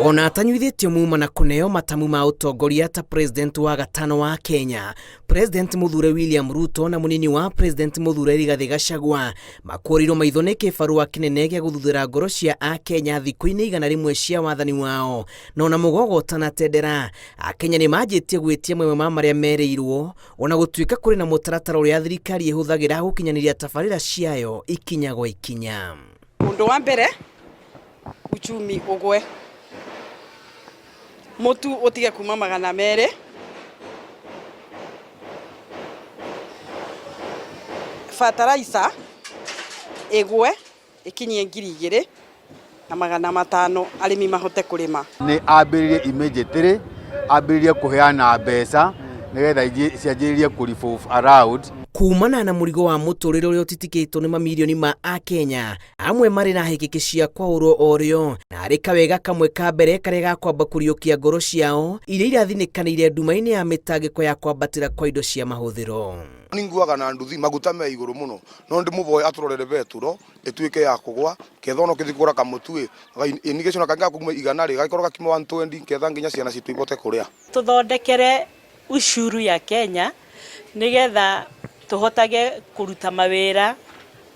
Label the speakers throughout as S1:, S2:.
S1: Ona atanyuithĩtio muma na kũneo matamu ma ũtongoria ta president wa gatano wa Kenya, President Mũthure William Ruto na munini wa President Mũthure Rigathi Gachagua makũrirwo maitho nĩ kĩbarũa kĩnene gĩa gũthuthura ngoro cia Akenya thikũ-inĩ 100 cia wathani wao. Na ona mũgogotana tendera, Akenya nĩ manjĩtie gwĩtia mwemwe ma marĩa merĩirwo, ona gũtuĩka kũrĩ na mũtaratara ũrĩa thirikari ĩhũthagĩra gũkinyanĩria tabarĩra ciayo ikinya gwa ikinya.
S2: Ũndũ wa mbere, uchumi ũgwe. Mutu utige kuma 200, fertilizer igwe ikinyie 2,000 na 500 arimi mahote kurima.
S3: Ni ambiririe immediately ambiririe kuheana mbeca nigetha cianjiririe kurifove around
S1: kumana na mũrigo wa mũtũrĩre ũrĩa ũtitikĩtwo nĩ mamirioni ma Akenya, amwe marĩ na hĩkĩkĩ cia kwaũrwo orĩo, na arĩ kawega kamwe ka mbere karĩa gakwamba kũriũkia ngoro ciao iria irathinĩkanĩire nduma-inĩ ya mĩtangĩko ya kwambatĩra kwa indo cia mahũthĩro.
S4: Ninguaga na nduthi maguta me igũrũ mũno, no ndĩmũvoe atũrorere betũro ĩtuĩke ya kũgwa ketha ono kĩthikũra kamũtu irrigation kanga kuma 100 gakorwo gakima 120 ketha nginya ciana citũ ibote kũrĩa.
S5: Tuthondekere ushuru ya Kenya nigetha tuhotage kuruta mawĩra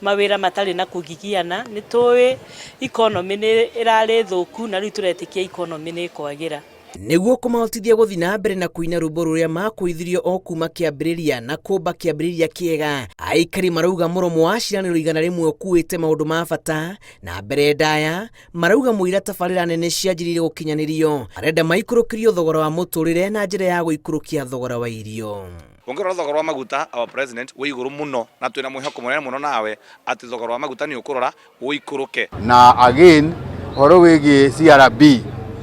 S5: matarĩ na kũgigiana. Nĩ tũĩ economy nĩ ĩrarĩ thũku na rĩu tũretĩkia economy nĩ kwagĩra.
S1: Nĩguo kũmahotithia gũthiĩ na mbere na kũina rwĩmbo rũrĩa makũithirio o kuma kĩambĩrĩria na kũmba kĩambĩrĩria kĩega, aikari marauga mũromo wa ciranĩro 100 ũkuĩte maũndũ ma bata, na mbere ndaya marauga mũira tabarĩra nene cianjĩrĩire gũkinyanĩrio, arenda maikũrũkĩrio thogora wa mũtũrĩre na njĩra ya gũikũrũkia thogora wa irio.
S6: Ongera thogora wa maguta, our president wĩ igũrũ mũno na twĩna mwĩhoko mũnene mũno nawe atĩ thogora wa maguta nĩ ũkũrora ũikũrũke.
S3: Na again horo wĩgiĩ CRB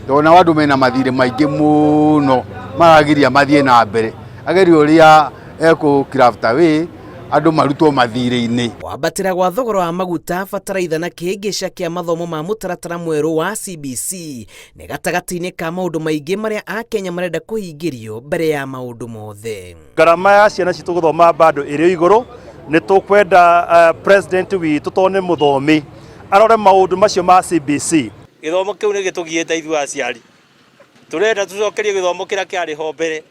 S3: tona wandu mena mathirĩ maingĩ mũno maragiria mathiĩ na mbere, agerio ũrĩa craft away andũ marutwo mathirĩ-inĩ.
S1: Wambatĩra gwa thogora wa maguta, bataraitha na kĩhĩngĩca kĩa mathomo ma mũtaratara mwerũ wa CBC nĩ gatagatĩ-inĩ ka maũndũ maingĩ marĩa Akenya marenda kũhingĩrio mbere ya maũndũ mothe.
S7: Ngarama ya ciana citũ gũthoma bado ĩrĩ igũrũ, nĩ tũkwenda president witũ tondũ nĩ mũthomi arore maũndũ macio ma CBC.
S8: Gĩthomo kĩu nĩ gĩtũgiĩte ithuĩ aciari, tũrenda tũcokerie gĩthomo kĩrĩa kĩarĩ ho mbere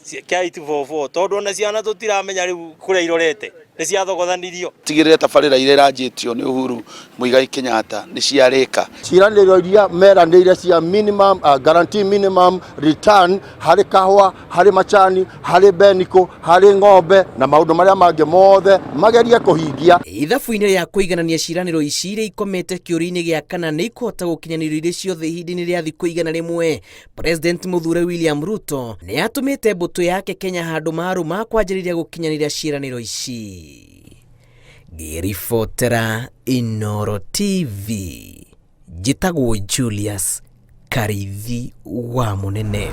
S8: kĩa 844 tondũ ona ciana tũtiramenya rĩu kũrĩa irorete nĩ ciathogothanirio.
S4: Tigĩrĩre tabarĩra iria iranjĩtio nĩ Uhuru Muigai Kenyatta nĩ ciarĩka.
S9: Ciranĩro iria meranĩire cia minimum guarantee minimum return harĩ kahũa, harĩ macani, harĩ beniko, harĩ ng'ombe na maũndũ marĩa mangĩ mothe magerie kũhingia.
S1: Ithabu-inĩ rĩa kũiganania ciranĩro ici iria ikomete kĩũria-inĩ gĩa kana nĩ ikũhota gũkinyanĩrio iria ciothe ihinda-inĩ rĩa thikũ 100, President Mũthure William Ruto nĩ atũmĩte mbũtũ yake Kenya handũ maru ma kwanjĩrĩria gũkinyanĩria ciranĩro ici. Ngĩribotera Inooro TV, njĩtagwo Julius Karithi wa Mũnene.